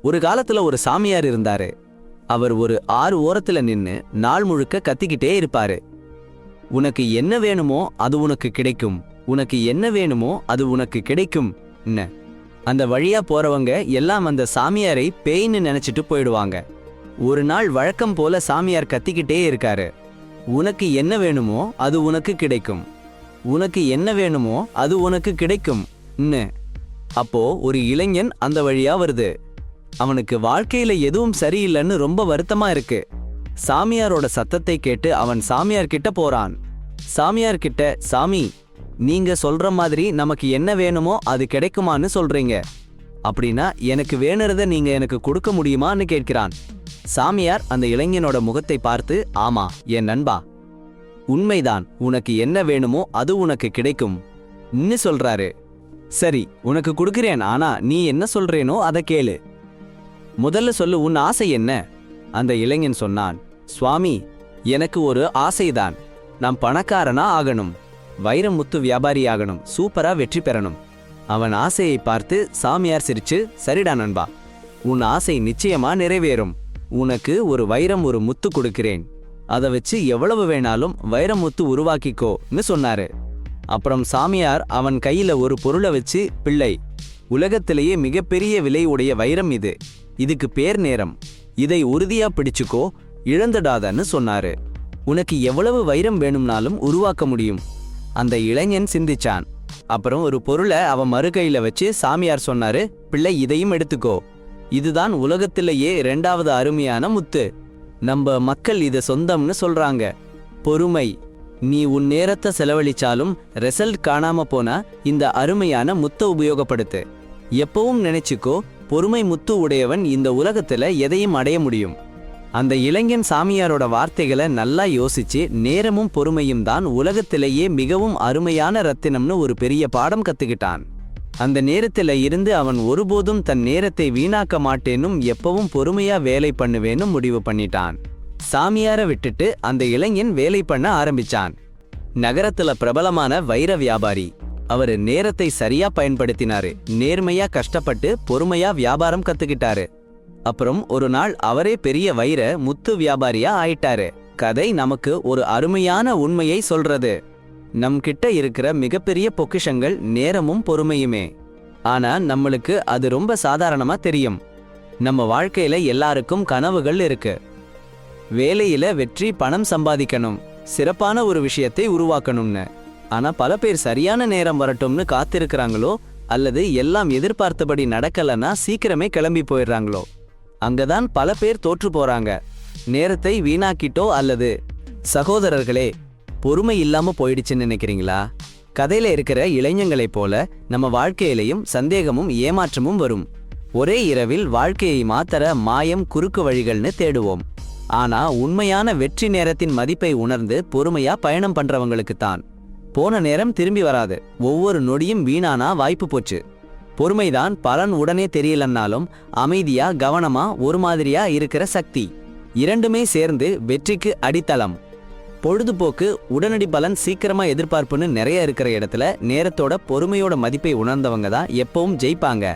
ஒரு காலத்துல ஒரு சாமியார் இருந்தாரு. அவர் ஒரு ஆறு ஓரத்துல நின்னு நாள் முழுக்க கத்திக்கிட்டே இருப்பாரு. உனக்கு என்ன வேணுமோ அது உனக்கு கிடைக்கும், உனக்கு என்ன வேணுமோ அது உனக்கு கிடைக்கும். அந்த வழியா போறவங்க எல்லாம் அந்த சாமியாரை பேய்ன்னு நினைச்சிட்டு போயிடுவாங்க. ஒரு நாள் வழக்கம் போல சாமியார் கத்திக்கிட்டே இருக்காரு. உனக்கு என்ன வேணுமோ அது உனக்கு கிடைக்கும், உனக்கு என்ன வேணுமோ அது உனக்கு கிடைக்கும். அப்போ ஒரு இளைஞன் அந்த வழியா வருது. அவனுக்கு வாழ்க்கையில எதுவும் சரியில்லைன்னு ரொம்ப வருத்தமா இருக்கு. சாமியாரோட சத்தத்தை கேட்டு அவன் சாமியார் கிட்ட போறான். சாமியார் கிட்ட, சாமி, நீங்க சொல்ற மாதிரி நமக்கு என்ன வேணுமோ அது கிடைக்குமான்னு சொல்றீங்க. அப்படின்னா எனக்கு வேணுறத நீங்க எனக்கு கொடுக்க முடியுமான்னு கேட்கிறான். சாமியார் அந்த இளைஞனோட முகத்தை பார்த்து, ஆமா என் நண்பா, உண்மைதான், உனக்கு என்ன வேணுமோ அது உனக்கு கிடைக்கும் சொல்றாரு. சரி, உனக்கு கொடுக்கிறேன், ஆனா நீ என்ன சொல்றேனோ அதை கேளு. முதல்ல சொல்லு, உன் ஆசை என்ன? அந்த இளைஞன் சொன்னான், சுவாமி, எனக்கு ஒரு ஆசைதான். நான் பணக்காரனா ஆகணும், வைரம் முத்து வியாபாரி ஆகணும், சூப்பரா வெற்றி பெறணும். அவன் ஆசையை பார்த்து சாமியார் சிரிச்சு, சரிடா நண்பா, உன் ஆசை நிச்சயமா நிறைவேறும். உனக்கு ஒரு வைரம் ஒரு முத்து கொடுக்கிறேன், அதை வச்சு எவ்வளவு வேணாலும் வைரம் முத்து உருவாக்கிக்கோன்னு சொன்னாரு. அப்புறம் சாமியார் அவன் கையில ஒரு பொருளை வச்சு, பிள்ளை, உலகத்திலேயே மிகப்பெரிய விலை உடைய வைரம் இது, இதுக்கு பேர் நேரம், இதை உறுதியா பிடிச்சுக்கோ, இழந்துடாதன்னு சொன்னாரு. உனக்கு எவ்வளவு வைரம் வேணும்னாலும் உருவாக்க முடியும். அந்த இளைஞன் சிந்திச்சான். அப்புறம் ஒரு பொருளை அவன் மறுகையில வச்சு சாமியார் சொன்னாரு, பிள்ளை, இதையும் எடுத்துக்கோ, இதுதான் உலகத்திலேயே 2வது அருமையான முத்து. நம்ம மக்கள் இதை சொந்தம்னு சொல்றாங்க. பொறுமை. நீ உன் நேரத்தை செலவழிச்சாலும் ரிசல்ட் காணாம போனா இந்த அருமையான முத்தை உபயோகப்படுத்து. எப்பவும் நினைச்சுக்கோ, பொறுமை முத்து உடையவன் இந்த உலகத்துல எதையும் அடைய முடியும். அந்த இளைஞன் சாமியாரோட வார்த்தைகளை நல்லா யோசிச்சு, நேரமும் பொறுமையும் தான் உலகத்திலேயே மிகவும் அருமையான ரத்தினம்னு ஒரு பெரிய பாடம் கத்துக்கிட்டான். அந்த நேரத்துல இருந்து அவன் ஒருபோதும் தன் நேரத்தை வீணாக்க மாட்டேனும், எப்பவும் பொறுமையா வேலை பண்ணுவேனும் முடிவு பண்ணிட்டான். சாமியார விட்டுட்டு அந்த இளைஞன் வேலை பண்ண ஆரம்பிச்சான். நகரத்துல பிரபலமான வைர வியாபாரி. அவரு நேரத்தை சரியா பயன்படுத்தினாரு, நேர்மையா கஷ்டப்பட்டு பொறுமையா வியாபாரம் கத்துக்கிட்டாரு. அப்புறம் ஒரு நாள் அவரே பெரிய வைர முத்து வியாபாரியா ஆயிட்டாரு. கதை நமக்கு ஒரு அருமையான உண்மையை சொல்றது. நம் கிட்ட இருக்கிற மிகப்பெரிய பொக்கிஷங்கள் நேரமும் பொறுமையுமே. ஆனா நம்மளுக்கு அது ரொம்ப சாதாரணமா தெரியும். நம்ம வாழ்க்கையில எல்லாருக்கும் கனவுகள் இருக்கு. வேலையில வெற்றி, பணம் சம்பாதிக்கணும், சிறப்பான ஒரு விஷயத்தை உருவாக்கணும்னு. ஆனா பல பேர் சரியான நேரம் வரட்டும்னு காத்திருக்கிறாங்களோ, அல்லது எல்லாம் எதிர்பார்த்தபடி நடக்கலன்னா சீக்கிரமே கிளம்பி போயிடுறாங்களோ. அங்கதான் பல பேர் தோற்று போறாங்க, நேரத்தை வீணாக்கிட்டோ. அல்லது சகோதரர்களே, பொறுமை இல்லாம போயிடுச்சுன்னு நினைக்கிறீங்களா? கதையில இருக்கிற இளைஞங்களைப் போல நம்ம வாழ்க்கையிலையும் சந்தேகமும் ஏமாற்றமும் வரும். ஒரே இரவில் வாழ்க்கையை மாத்தற மாயம், குறுக்கு வழிகள்னு தேடுவோம். ஆனா உண்மையான வெற்றி நேரத்தின் மதிப்பை உணர்ந்து பொறுமையா பயணம் பண்றவங்களுக்கு தான். போன நேரம் திரும்பி வராது, ஒவ்வொரு நொடியும் வீணானா வாய்ப்பு போச்சு. பொறுமைதான் பலன் உடனே தெரியலன்னாலும் அமைதியா கவனமா ஒரு மாதிரியா இருக்கிற சக்தி. இரண்டுமே சேர்ந்து வெற்றிக்கு அடித்தளம். பொழுதுபோக்கு, உடனடி பலன், சீக்கிரமா எதிர்பார்ப்புன்னு நிறைய இருக்கிற இடத்துல நேரத்தோட பொறுமையோட மதிப்பை உணர்ந்தவங்க தான் எப்பவும் ஜெயிப்பாங்க.